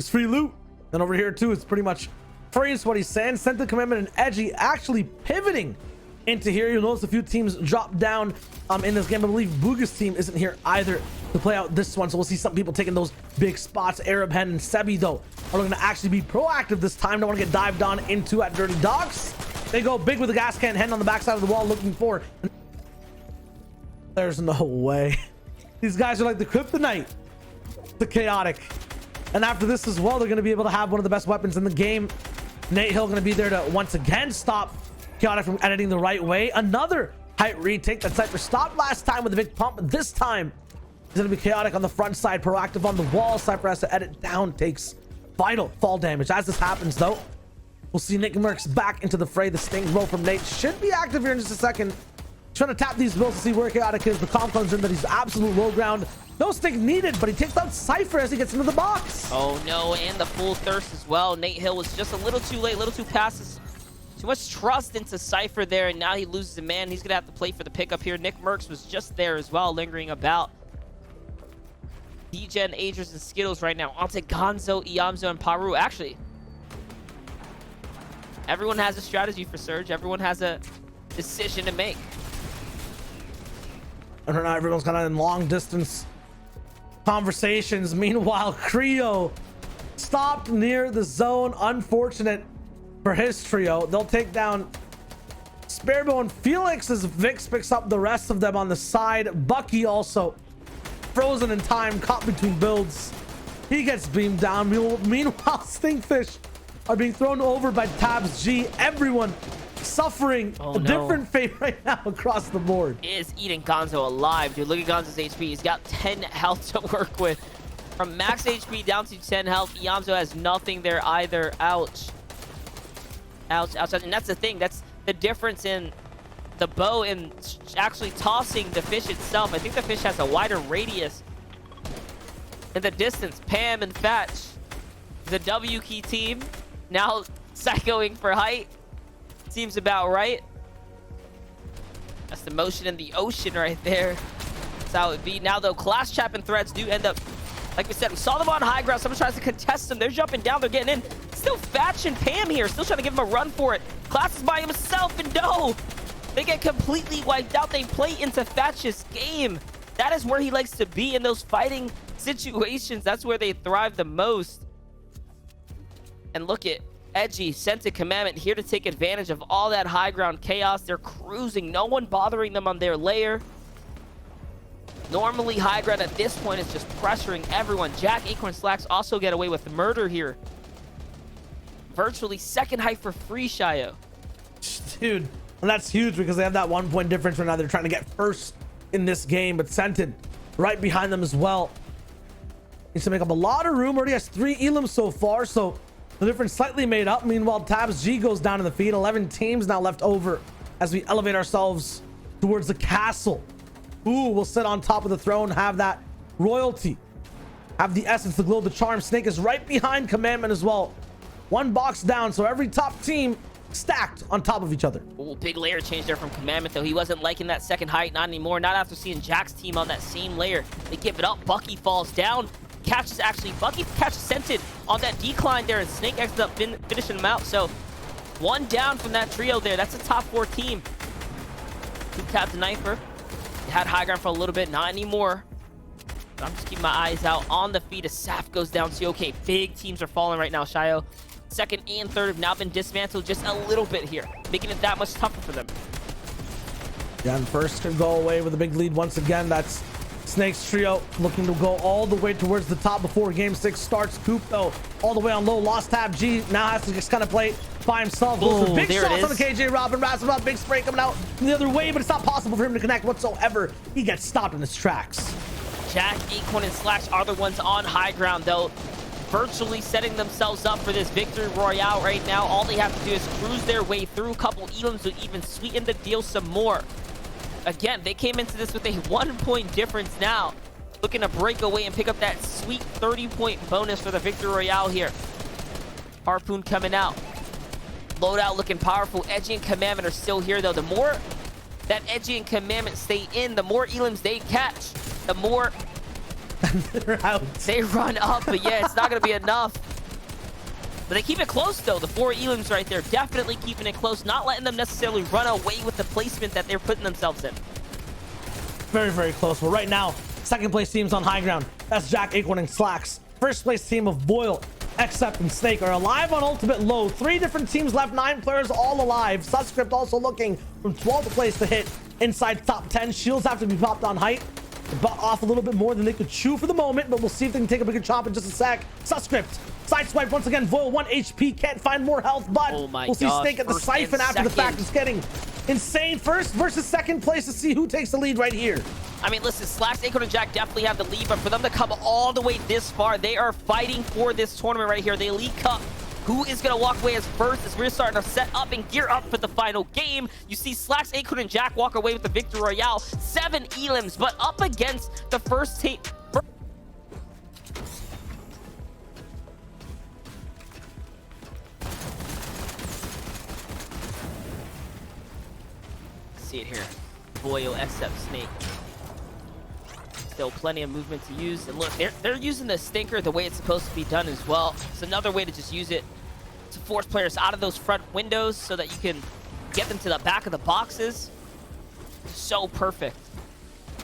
It's free loot. And over here too, it's pretty much free is what he's saying. Sent the Commandment and Edgy actually pivoting into here. You'll notice a few teams drop down in this game. I believe Booga's team isn't here either to play out this one, so we'll see some people taking those big spots. Arab Hen and Sebi though are looking to actually be proactive this time. Don't want to get dived on into at Dirty Dogs. They go big with the gas can. Hen on the backside of the wall looking for. There's no way. These guys are like the kryptonite, the chaotic. And after this as well, they're going to be able to have one of the best weapons in the game. Nate Hill going to be there to once again stop Chaotic from editing the right way. Another height retake that Cypher stopped last time with a big pump. This time it's going to be Chaotic on the front side, proactive on the wall. Cypher has to edit down, takes vital fall damage. As this happens though, we'll see Nick Merckx back into the fray. The sting roll from Nate should be active here in just a second. Trying to tap these builds to see where Chaotic is. The calm comes in that he's absolute low ground. No stick needed, but he takes out Cypher as he gets into the box. Oh no, and the full thirst as well. Nate Hill was just a little too late, a little too fast. Too much trust into Cypher there, and now he loses a man. He's gonna have to play for the pickup here. Nick Merckx was just there as well, lingering about. DJ and Agers and Skittles right now. Onto Gonzo, Iamzo, and Paru. Actually, everyone has a strategy for Surge. Everyone has a decision to make. And right now, everyone's kind of in long distance conversations. Meanwhile, Creo stopped near the zone. Unfortunate for his trio. They'll take down Sparebow and Felix as Vix picks up the rest of them on the side. Bucky also frozen in time, caught between builds. He gets beamed down. Meanwhile, Stinkfish are being thrown over by Tabs G. Everyone suffering a different fate right now across the board. Is eating Gonzo alive, dude. Look at Gonzo's HP. He's got 10 health to work with. From max HP down to 10 health. Iamzo has nothing there either. Ouch. Ouch, ouch, ouch. And that's the thing. That's the difference in the bow and actually tossing the fish itself. I think the fish has a wider radius in the distance. Pam and Fatch, the W key team, now psychoing for height. Seems about right. That's the motion in the ocean right there. That's how it would be. Now though, Clash Chap and Threads do end up, like we said, we saw them on high ground. Someone tries to contest them. They're jumping down. They're getting in. Still Fatch and Pam here. Still trying to give him a run for it. Class is by himself, and no, they get completely wiped out. They play into Fatch's game. That is where he likes to be, in those fighting situations. That's where they thrive the most. And look at Edgy, Scented Commandment here to take advantage of all that high ground chaos. They're cruising. No one bothering them on their layer. Normally, high ground at this point is just pressuring everyone. Jack, Acorn, Slacks also get away with murder here. Virtually second height for free, Shyo. Dude, and that's huge because they have that 1 point difference right now. They're trying to get first in this game, but Scented right behind them as well. Needs to make up a lot of room. Already has 3 elims so far, so the difference slightly made up. Meanwhile, Tabs G goes down in the feed. 11 teams now left over as we elevate ourselves towards the castle. Ooh, we'll sit on top of the throne, have that royalty, have the essence, the glow, the charm. Snake is right behind Commandment as well. 1 box down, so every top team stacked on top of each other. Ooh, big layer change there from Commandment, though. He wasn't liking that second height, not anymore. Not after seeing Jack's team on that same layer. They give it up. Bucky falls down. Bucky catches Scented on that decline there, and Snake ends up finishing him out. So 1 down from that trio there. That's a top 4 team. 2 tapped the Knifer. Had high ground for a little bit, not anymore. But I'm just keeping my eyes out on the feed as Saf goes down. So okay, big teams are falling right now, Shyo. Second and third have now been dismantled just a little bit here, making it that much tougher for them. Yeah, and first can go away with a big lead once again. That's Snake's trio looking to go all the way towards the top before game 6 starts. Coop though all the way on low, lost Tab G, now has to just kind of play by himself. Goes for big shots on the KJ Robin. Rasmus, big spray coming out the other way, but it's not possible for him to connect whatsoever. He gets stopped in his tracks. Jack, Acorn, and Slash are the ones on high ground though, virtually setting themselves up for this victory royale right now. All they have to do is cruise their way through. A couple elims to even sweeten the deal some more. Again, they came into this with a 1 point difference now, looking to break away and pick up that sweet 30-point bonus for the victory royale here. Harpoon coming out. Loadout looking powerful. Edgy and Commandment are still here though. The more that Edgy and Commandment stay in, the more elims they catch, the more They're out. They run up, but yeah, it's not going to be enough. But they keep it close, though. The 4 elims right there, definitely keeping it close, not letting them necessarily run away with the placement that they're putting themselves in. Very, very close. But right now, second place team's on high ground. That's Jack, Acorn, and Slacks. First place team of Boyle, Accept, and Snake are alive on ultimate low. 3 different teams left, 9 players all alive. Subscript also looking from 12th place to hit inside top 10. Shields have to be popped on height. Butt off a little bit more than they could chew for the moment, but we'll see if they can take a bigger chop in just a sec. Subscript sideswipe once again. Voil 1 HP, can't find more health, but we'll see Snake at the siphon after the fact. It's getting insane. First versus second place to see who takes the lead right here. I mean, listen, Slacks, Acorn, and Jack definitely have the lead, but for them to come all the way this far, they are fighting for this tournament right here, the Elite Cup. Who is going to walk away as first as we're starting to set up and gear up for the final game? You see Slacks, Acorn, and Jack walk away with the Victory Royale. 7 elims, but up against the first team. See it here. Boyle, Accept, Snake. Still plenty of movement to use. And look, they're using the stinker the way it's supposed to be done as well. It's another way to just use it to force players out of those front windows so that you can get them to the back of the boxes. So perfect.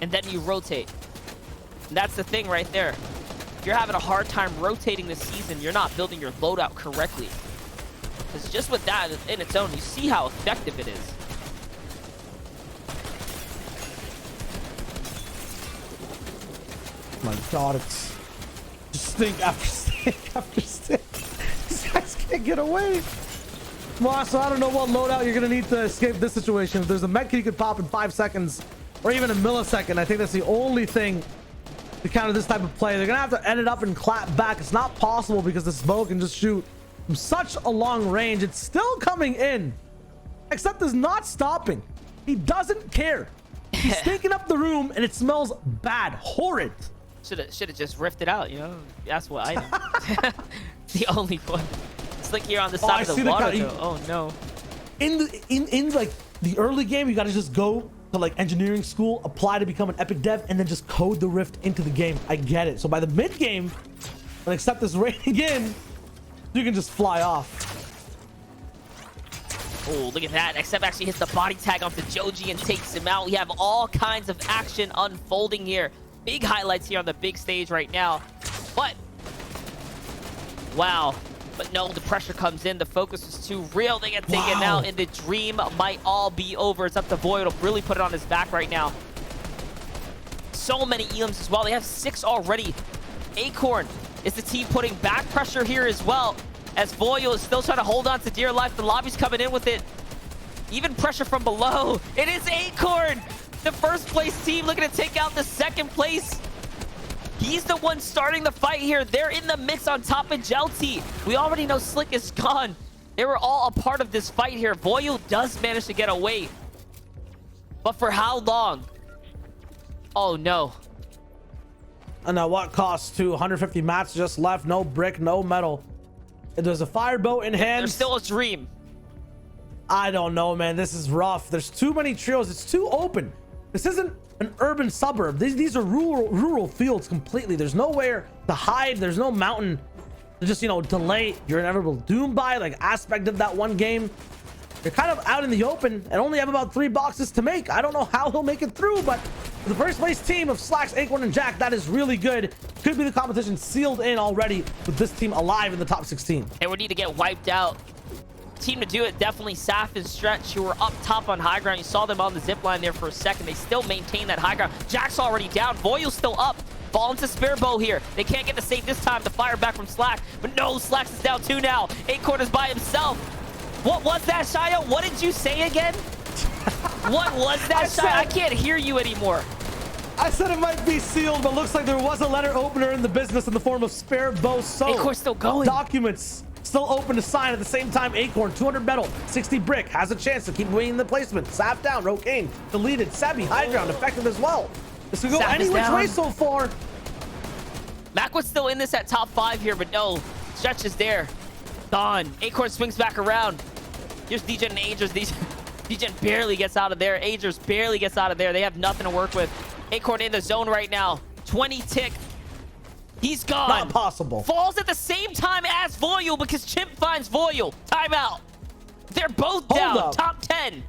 And then you rotate. And that's the thing right there. If you're having a hard time rotating this season, you're not building your loadout correctly. Because just with that in its own, you see how effective it is. My God, it's just stink after stink after stink. These guys can't get away. Moss, so I don't know what loadout you're gonna need to escape this situation. If there's a med kit you could pop in 5 seconds or even a millisecond, I think that's the only thing to counter this type of play. They're gonna have to end it up and clap back. It's not possible because the smoke can just shoot from such a long range. It's still coming in. Accept is not stopping. He doesn't care. He's stinking up the room and it smells bad, horrid. Should have just riffed it out, you know? That's what I did. The only one. It's like here on the side of the water, though. Oh no. In like the early game, you gotta just go to like engineering school, apply to become an epic dev, and then just code the rift into the game. I get it. So by the mid game, when Accept is raining in, you can just fly off. Oh, look at that. Accept actually hits the body tag onto Joji and takes him out. We have all kinds of action unfolding here. Big highlights here on the big stage right now. But, wow. But no, the pressure comes in. The focus is too real. They get taken out, and the dream might all be over. It's up to Void to really put it on his back right now. So many elims as well. They have 6 already. Acorn is the team putting back pressure here as well, as Voyo is still trying to hold on to dear life. The lobby's coming in with it. Even pressure from below. It is Acorn, the first place team, looking to take out the second place. He's the one starting the fight here. They're in the mix on top of Jelty. We already know Slick is gone. They were all a part of this fight here. Voyo does manage to get away. But for how long? Oh no. And now what costs 250 mats just left. No brick, no metal. There's a fireboat in hand. There's still a dream. I don't know, man. This is rough. There's too many trios. It's too open. This isn't an urban suburb. These are rural fields completely. There's nowhere to hide. There's no mountain to just, you know, delay your inevitable doom by, like, aspect of that one game. You're kind of out in the open and only have about 3 boxes to make. I don't know how he'll make it through, but for the first place team of Slacks, Acorn, and Jack, that is really good. Could be the competition sealed in already with this team alive in the top 16. They would need to get wiped out. Team to do it, definitely Saf and Stretch, who were up top on high ground. You saw them on the zip line there for a second. They still maintain that high ground. Jack's already down. Voyle's still up. Ball into spare bow here. They can't get the save this time. The fire back from Slack. But no, Slacks is down 2 now. Acorn is by himself. What was that, Shyo? What did you say again? What was that, Shyo? I can't hear you anymore. I said it might be sealed, but looks like there was a letter opener in the business in the form of spare bow. So Acorn's still going. Documents still open to sign at the same time. Acorn, 200 metal, 60 brick, has a chance to keep winning the placement. Saf down, Rokane deleted, Sabi high ground, effective as well. This could go Saf any which way so far. Macwood's still in this at top 5 here, but no, Stretch is there. Gone. Acorn swings back around. Here's DJ and Agers. DJ barely gets out of there. Agers barely gets out of there. They have nothing to work with. Acorn in the zone right now. 20 tick. He's gone. Not possible. Falls at the same time as Voyal because Chimp finds Voyal. Timeout. They're both down. up. Top 10.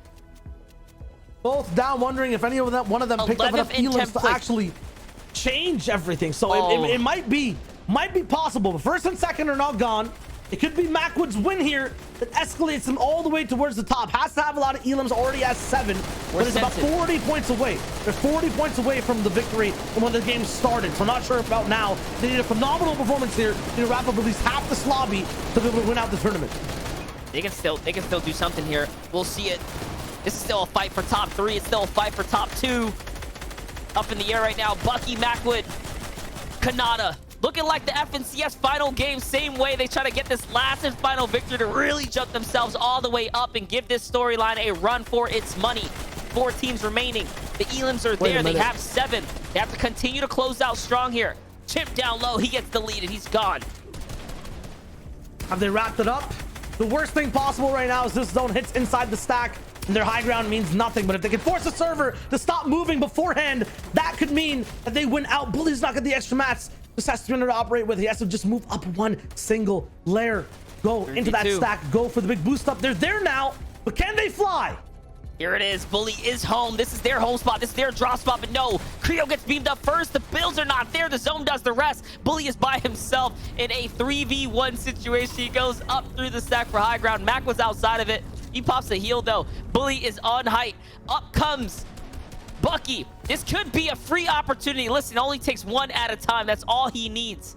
Both down, wondering if any of them, one of them picked up enough 11th and elims 10th to actually change everything. So it might be possible. But first and second are not gone. It could be Macwood's win here that escalates him all the way towards the top. Has to have a lot of elims, already has 7. But it's about 40 points away. They're 40 points away from the victory from when the game started. So I'm not sure about now. They need a phenomenal performance here to wrap up at least half this lobby to be able to win out the tournament. They can still do something here. We'll see it. This is still a fight for top 3. It's still a fight for top 2. Up in the air right now. Bucky, Macwood, Kanata. Looking like the FNCS final game, same way they try to get this last and final victory to really jump themselves all the way up and give this storyline a run for its money. 4 teams remaining. The elims are there. They have 7. They have to continue to close out strong here. Chimp down low. He gets deleted. He's gone. Have they wrapped it up? The worst thing possible right now is this zone hits inside the stack and their high ground means nothing. But if they can force the server to stop moving beforehand, that could mean that they win out. Bully's not got the extra mats. Just has 300 to operate with. He has to just move up 1 single layer. Go 32. Into that stack. Go for the big boost up. They're there now, but can they fly? Here it is. Bully is home. This is their home spot. This is their drop spot. But no, Creo gets beamed up first. The builds are not there. The zone does the rest. Bully is by himself in a 3v1 situation. He goes up through the stack for high ground. Mac was outside of it. He pops a heal though. Bully is on height. Up comes Bucky. This could be a free opportunity. Listen, it only takes 1 at a time. That's all he needs.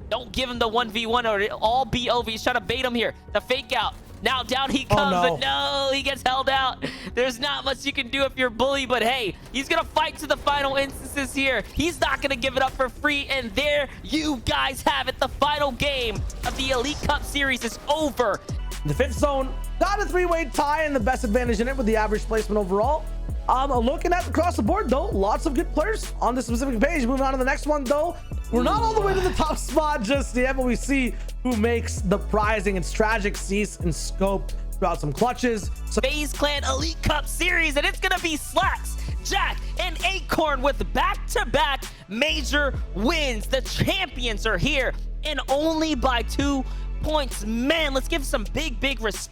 Don't give him the 1v1 or it'll all be over. He's trying to bait him here. The fake out. Now down he comes, but no, he gets held out. There's not much you can do if you're Bully, but hey, he's gonna fight to the final instances here. He's not gonna give it up for free, and there you guys have it. The final game of the Elite Cup series is over. The 5th zone got a 3-way tie and the best advantage in it with the average placement overall. Looking at across the board though, lots of good players on this specific page. Moving on to the next one though, we're not all the way to the top spot just yet, but we see who makes the prizing and strategic cease and scope throughout some clutches. So FaZe Clan Elite Cup series, and it's gonna be Slacks, Jack, and Acorn with back-to-back major wins. The champions are here, and only by 2 points. Man, let's give some big respect.